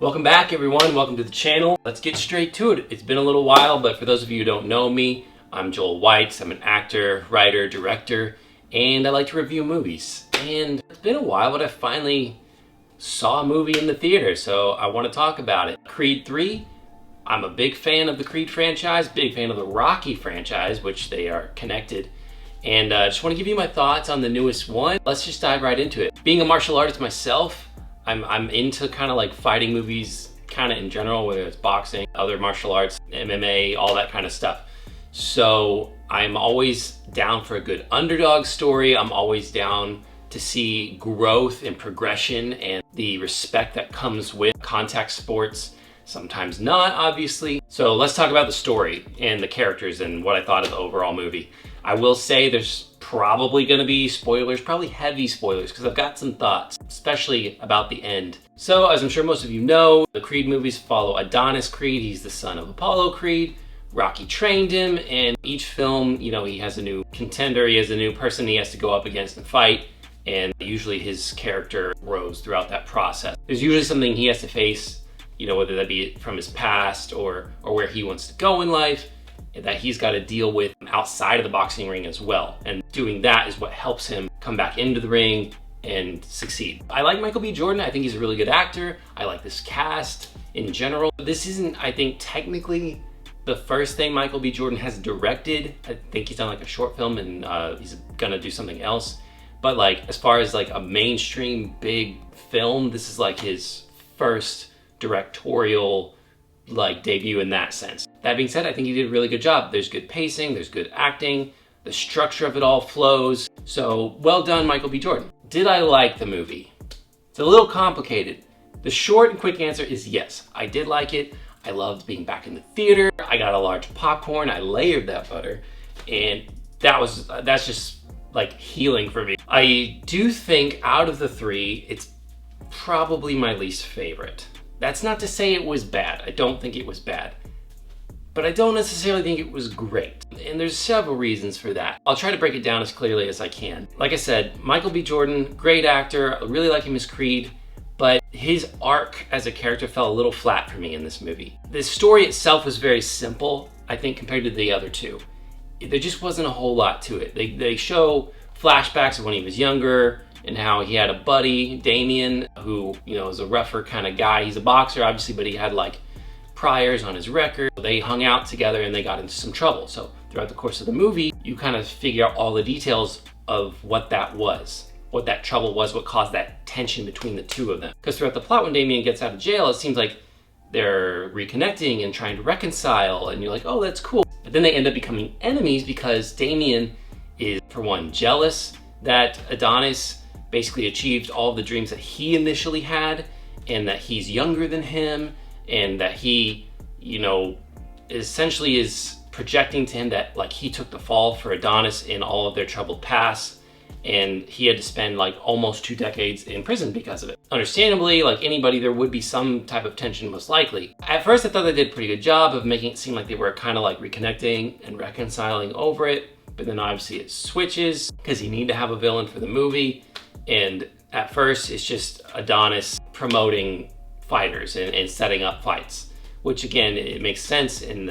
Welcome back, everyone. Welcome to the channel. Let's get straight to it. It's been a little while, but for those of you who don't know me, I'm Joel Weitz. I'm an actor, writer, director, and I like to review movies. And it's been a while, but I finally saw a movie in the theater, so I want to talk about it. Creed 3. I'm a big fan of the Creed franchise, big fan of the Rocky franchise, which they are connected. And I just want to give you my thoughts on the newest one. Let's just dive right into it. Being a martial artist myself, I'm into kind of like fighting movies kind of in general, whether it's boxing, other martial arts, MMA, all that kind of stuff. So I'm always down for a good underdog story. I'm always down to see growth and progression and the respect that comes with contact sports. Sometimes not, obviously. So let's talk about the story and the characters and what I thought of the overall movie. I will say there's probably gonna be spoilers, probably heavy spoilers, because I've got some thoughts, especially about the end. So, as I'm sure most of you know, the Creed movies follow Adonis Creed. He's the son of Apollo Creed. Rocky trained him, and each film, you know, he has a new contender, he has a new person he has to go up against and fight, and usually his character grows throughout that process. There's usually something he has to face, you know, whether that be from his past or where he wants to go in life, that he's got to deal with outside of the boxing ring as well. And doing that is what helps him come back into the ring and succeed. I like Michael B. Jordan. I think he's a really good actor. I like this cast in general. This isn't, I think, technically the first thing Michael B. Jordan has directed. I think he's done like a short film and he's gonna do something else. But like, as far as like a mainstream big film, this is like his first directorial like debut in that sense. That being said, I think he did a really good job. There's good pacing, there's good acting, the structure of it all flows. So well done, Michael B. Jordan. Did I like the movie? It's a little complicated. The short and quick answer is yes, I did like it. I loved being back in the theater. I got a large popcorn, I layered that butter, and that's just like healing for me. I do think out of the three, it's probably my least favorite. That's not to say it was bad. I don't think it was bad. But I don't necessarily think it was great. And there's several reasons for that. I'll try to break it down as clearly as I can. Like I said, Michael B. Jordan, great actor. I really like him as Creed, but his arc as a character fell a little flat for me in this movie. The story itself was very simple, I think, compared to the other two. There just wasn't a whole lot to it. They show flashbacks of when he was younger, and how he had a buddy, Damien, who, you know, is a rougher kind of guy. He's a boxer, obviously, but he had like priors on his record. They hung out together and they got into some trouble. So throughout the course of the movie, you kind of figure out all the details of what that was, what that trouble was, what caused that tension between the two of them. Because throughout the plot, when Damien gets out of jail, it seems like they're reconnecting and trying to reconcile, and you're like, oh, that's cool. But then they end up becoming enemies because Damien is, for one, jealous that Adonis basically achieved all the dreams that he initially had, and that he's younger than him, and that he, you know, essentially is projecting to him that like he took the fall for Adonis in all of their troubled past, and he had to spend like almost 2 decades in prison because of it. Understandably, like anybody, there would be some type of tension most likely. At first I thought they did a pretty good job of making it seem like they were kind of like reconnecting and reconciling over it, but then obviously it switches because you need to have a villain for the movie. And at first, it's just Adonis promoting fighters and setting up fights, which again, it makes sense in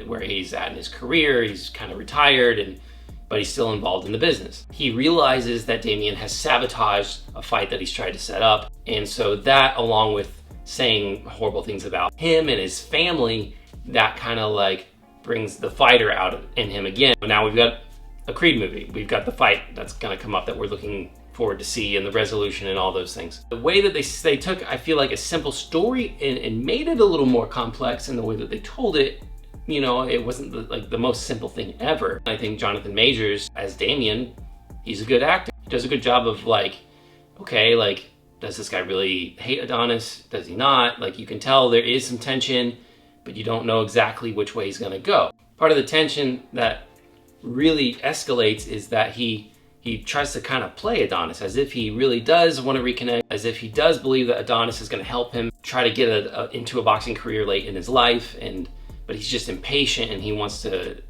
where he's at in his career. He's kind of retired, but he's still involved in the business. He realizes that Damien has sabotaged a fight that he's tried to set up, and so that, along with saying horrible things about him and his family, that kind of like brings the fighter out in him again. Now we've got a Creed movie. We've got the fight that's gonna come up that we're looking forward to see, and the resolution and all those things. The way that they took, I feel like, a simple story and made it a little more complex in the way that they told it. You know, it wasn't like the most simple thing ever. I think Jonathan Majors as Damien, he's a good actor. He does a good job of like, okay, like, does this guy really hate Adonis? Does he not? Like, you can tell there is some tension, but you don't know exactly which way he's gonna go. Part of the tension that really escalates is that he tries to kind of play Adonis as if he really does want to reconnect, as if he does believe that Adonis is going to help him try to get into a boxing career late in his life, but he's just impatient and he wants to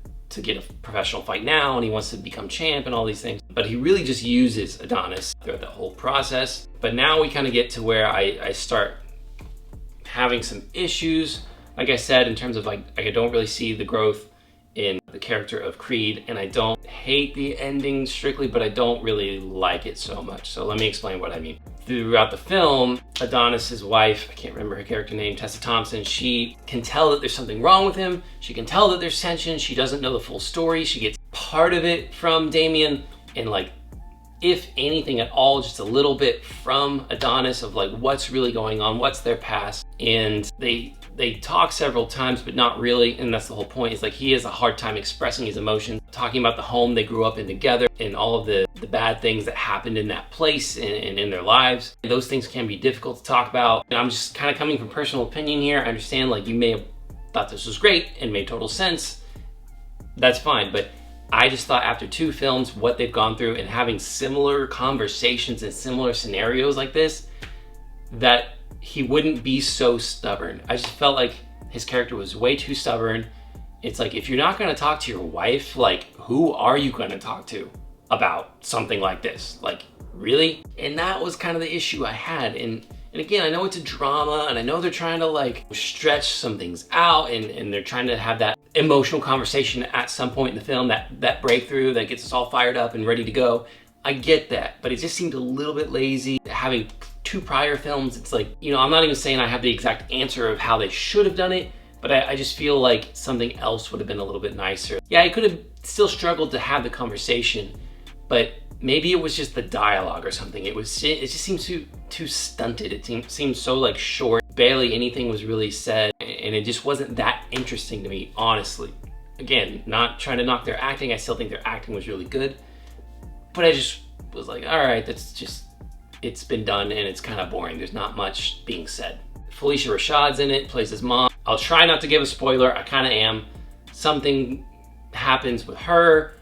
get a professional fight now, and he wants to become champ and all these things. But he really just uses Adonis throughout that whole process. But now we kind of get to where I start having some issues, like I said, in terms of like I don't really see the growth in the character of Creed, and I don't hate the ending strictly, but I don't really like it so much. So let me explain what I mean. Throughout the film, Adonis's wife, I can't remember her character name, Tessa Thompson, she can tell that there's something wrong with him. She can tell that there's tension. She doesn't know the full story. She gets part of it from Damien, and like, if anything at all, just a little bit from Adonis of like what's really going on, what's their past. And they talk several times, but not really, and that's the whole point. Is like he has a hard time expressing his emotions, talking about the home they grew up in together and all of the bad things that happened in that place and in their lives. Those things can be difficult to talk about. And I'm just kind of coming from personal opinion here. I understand like you may have thought this was great and made total sense. That's fine, but I just thought after 2 films, what they've gone through and having similar conversations and similar scenarios like this, that he wouldn't be so stubborn. I just felt like his character was way too stubborn. It's like, if you're not gonna talk to your wife, like, who are you gonna talk to about something like this? Like, really? And that was kind of the issue I had. And again, I know it's a drama, and I know they're trying to like stretch some things out, and they're trying to have that emotional conversation at some point in the film, that breakthrough that gets us all fired up and ready to go. I get that, but it just seemed a little bit lazy. Having 2 prior films, it's like, you know, I'm not even saying I have the exact answer of how they should have done it, but I just feel like something else would have been a little bit nicer. Yeah, I could have still struggled to have the conversation, but maybe it was just the dialogue or something. It just seemed too stunted. It seemed so like short. Barely anything was really said, and it just wasn't that interesting to me, honestly. Again, not trying to knock their acting. I still think their acting was really good, but I just was like, all right, that's just, it's been done and it's kind of boring. There's not much being said. Felicia Rashad's in it, plays his mom. I'll try not to give a spoiler. I kind of am. Something happens with her,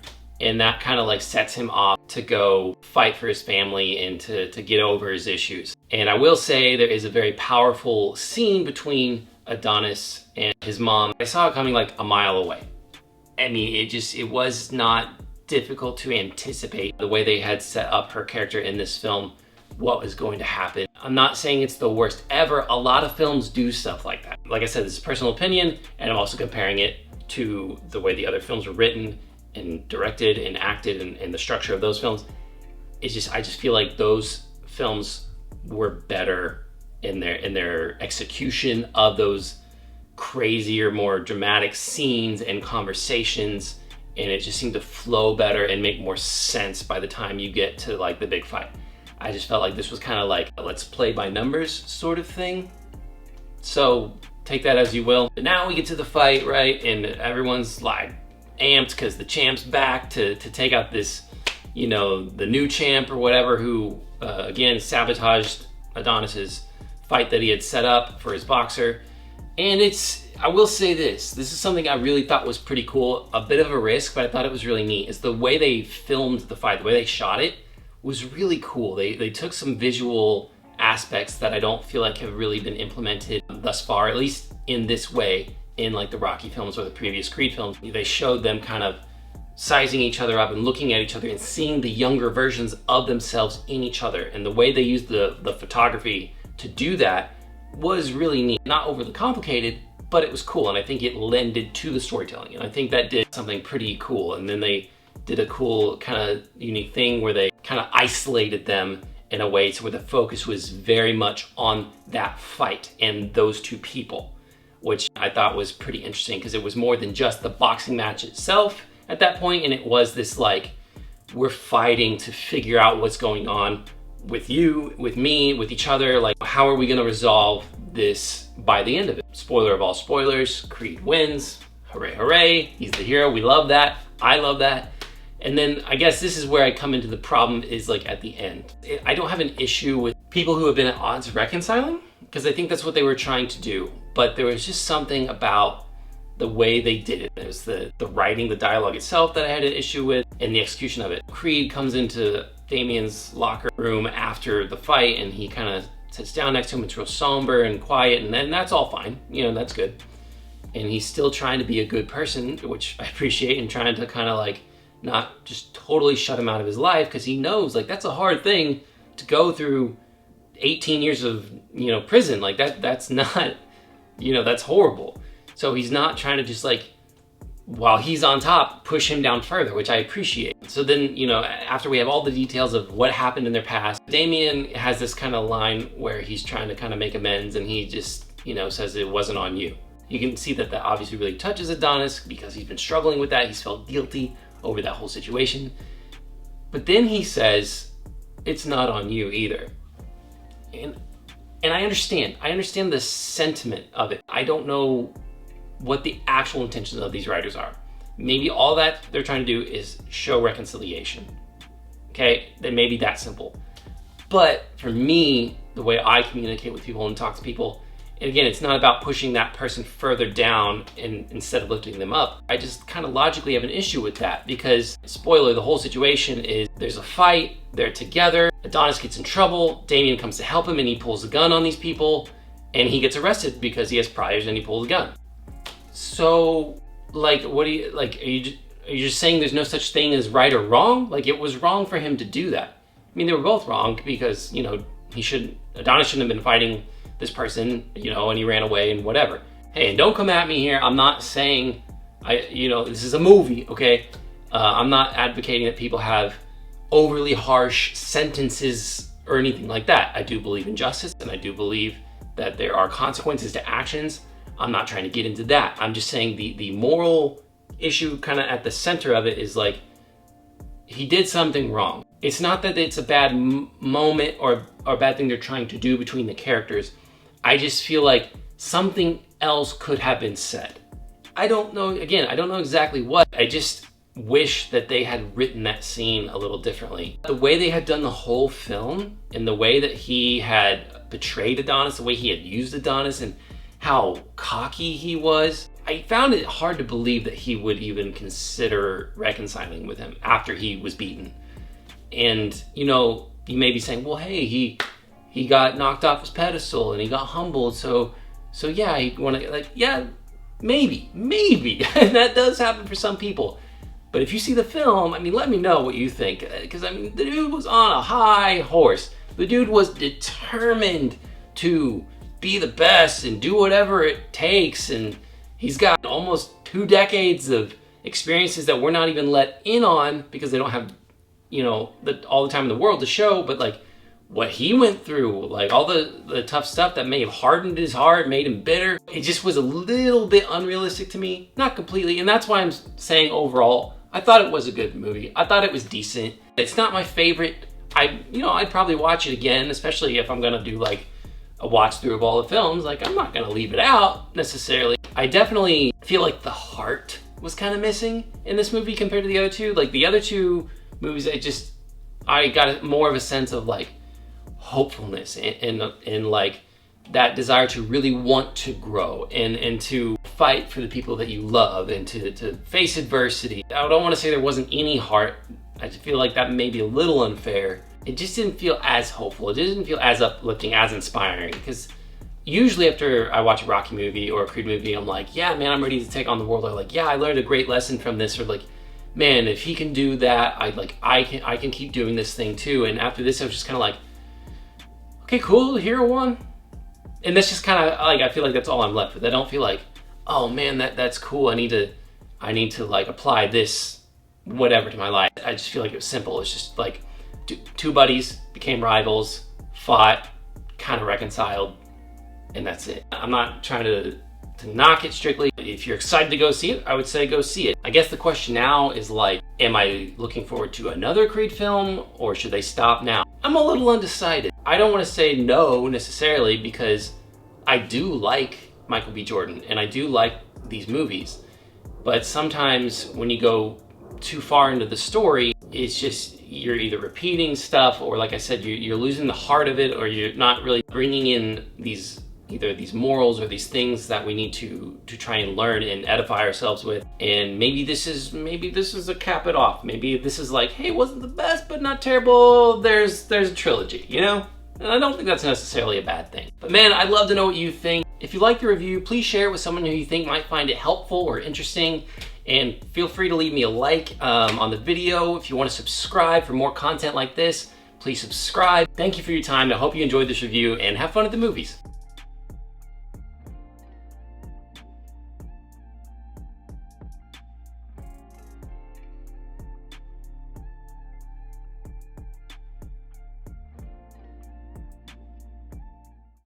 and that kind of like sets him off to go fight for his family and to get over his issues. And I will say there is a very powerful scene between Adonis and his mom. I saw it coming like a mile away. I mean, it was not difficult to anticipate the way they had set up her character in this film, what was going to happen. I'm not saying it's the worst ever. A lot of films do stuff like that. Like I said, this is personal opinion, and I'm also comparing it to the way the other films were written and directed and acted, and the structure of those films. It's just, I just feel like those films were better in their execution of those crazier, more dramatic scenes and conversations, and it just seemed to flow better and make more sense by the time you get to like the big fight. I just felt like this was kind of like a let's play by numbers sort of thing. So take that as you will. But now we get to the fight, right? And everyone's like amped because the champ's back to take out this, you know, the new champ or whatever, who again sabotaged Adonis's fight that he had set up for his boxer. And I will say this is something I really thought was pretty cool, a bit of a risk, but I thought it was really neat, is the way they filmed the fight, the way they shot it was really cool. They took some visual aspects that I don't feel like have really been implemented thus far, at least in this way, in like the Rocky films or the previous Creed films. They showed them kind of sizing each other up and looking at each other and seeing the younger versions of themselves in each other. And the way they used the photography to do that was really neat. Not overly complicated, but it was cool. And I think it lended to the storytelling. And I think that did something pretty cool. And then they did a cool kind of unique thing where they kind of isolated them in a way to where the focus was very much on that fight and those 2 people, which I thought was pretty interesting because it was more than just the boxing match itself at that point, and it was this like, we're fighting to figure out what's going on with you, with me, with each other. Like, how are we gonna resolve this by the end of it? Spoiler of all spoilers, Creed wins. Hooray, hooray, he's the hero. We love that. I love that. And then I guess this is where I come into the problem, is like at the end. I don't have an issue with people who have been at odds reconciling, because I think that's what they were trying to do. But there was just something about the way they did it. It was the writing, the dialogue itself that I had an issue with, and the execution of it. Creed comes into Damien's locker room after the fight, and he kind of sits down next to him. It's real somber and quiet, and then that's all fine. You know, that's good. And he's still trying to be a good person, which I appreciate, and trying to kind of like not just totally shut him out of his life, because he knows like that's a hard thing to go through 18 years of, you know, prison. Like that's not, you know, that's horrible. So he's not trying to just like, while he's on top, push him down further, which I appreciate. So then, you know, after we have all the details of what happened in their past, Damien has this kind of line where he's trying to kind of make amends, and he just, you know, says it wasn't on you. You can see that obviously really touches Adonis because he's been struggling with that. He's felt guilty over that whole situation. But then he says, it's not on you either. And I understand the sentiment of it. I don't know what the actual intentions of these writers are. Maybe all that they're trying to do is show reconciliation. Okay, then maybe that's simple. But for me, the way I communicate with people and talk to people, and again, it's not about pushing that person further down instead of lifting them up. I just kind of logically have an issue with that because, spoiler, the whole situation is there's a fight, they're together, Adonis gets in trouble, Damien comes to help him and he pulls a gun on these people, and he gets arrested because he has priors and he pulls a gun. So, like, what do you, like, are you just saying there's no such thing as right or wrong? Like, it was wrong for him to do that. I mean, they were both wrong because, you know, Adonis shouldn't have been fighting this person, you know, and he ran away and whatever. Hey, and don't come at me here. I'm not saying, you know, this is a movie, okay? I'm not advocating that people have overly harsh sentences or anything like that. I do believe in justice, and I do believe that there are consequences to actions. I'm not trying to get into that. I'm just saying the moral issue kind of at the center of it is like, he did something wrong. It's not that it's a bad moment or a bad thing they're trying to do between the characters. I just feel like something else could have been said. I don't know, again, I don't know exactly what. I just wish that they had written that scene a little differently. The way they had done the whole film and the way that he had betrayed Adonis, the way he had used Adonis and how cocky he was, I found it hard to believe that he would even consider reconciling with him after he was beaten. And, you know, you may be saying, well, hey, he got knocked off his pedestal and he got humbled, so yeah, he wanna, like, yeah, maybe, that does happen for some people. But if you see the film, I mean, let me know what you think, because I mean, the dude was on a high horse. The dude was determined to be the best and do whatever it takes, and he's got almost 2 decades of experiences that we're not even let in on because they don't have, you know, all the time in the world to show, but like what he went through, like all the tough stuff that may have hardened his heart, made him bitter. It just was a little bit unrealistic to me, not completely, and that's why I'm saying overall, I thought it was a good movie. I thought it was decent. It's not my favorite. I'd probably watch it again, especially if I'm gonna do like a watch through of all the films. Like, I'm not gonna leave it out necessarily. I definitely feel like the heart was kind of missing in this movie compared to the other two. Like the other two movies, I got more of a sense of like hopefulness and like that desire to really want to grow and to fight for the people that you love and to face adversity. I don't want to say there wasn't any heart. I just feel like that may be a little unfair. It just didn't feel as hopeful. It didn't feel as uplifting, as inspiring. Because usually after I watch a Rocky movie or a Creed movie, I'm like, yeah, man, I'm ready to take on the world. Or like, yeah, I learned a great lesson from this. Or like, man, if he can do that, I can keep doing this thing too. And after this, I was just kind of like, okay, cool, hero won. And that's just kind of like, I feel like that's all I'm left with. I don't feel like, oh man, that's cool. I need to like apply this whatever to my life. I just feel like it was simple. It's just like two buddies became rivals, fought, kind of reconciled, and that's it. I'm not trying to knock it strictly. If you're excited to go see it, I would say go see it. I guess the question now is like, am I looking forward to another Creed film or should they stop now? I'm a little undecided. I don't want to say no necessarily because I do like Michael B. Jordan and I do like these movies. But sometimes when you go too far into the story, it's just you're either repeating stuff or like I said, you're losing the heart of it, or you're not really bringing in either these morals or these things that we need to try and learn and edify ourselves with. And maybe this is a cap it off. Maybe this is like, hey, it wasn't the best, but not terrible. There's a trilogy, you know? And I don't think that's necessarily a bad thing. But man, I'd love to know what you think. If you like the review, please share it with someone who you think might find it helpful or interesting. And feel free to leave me a like on the video. If you want to subscribe for more content like this, please subscribe. Thank you for your time. I hope you enjoyed this review and have fun at the movies.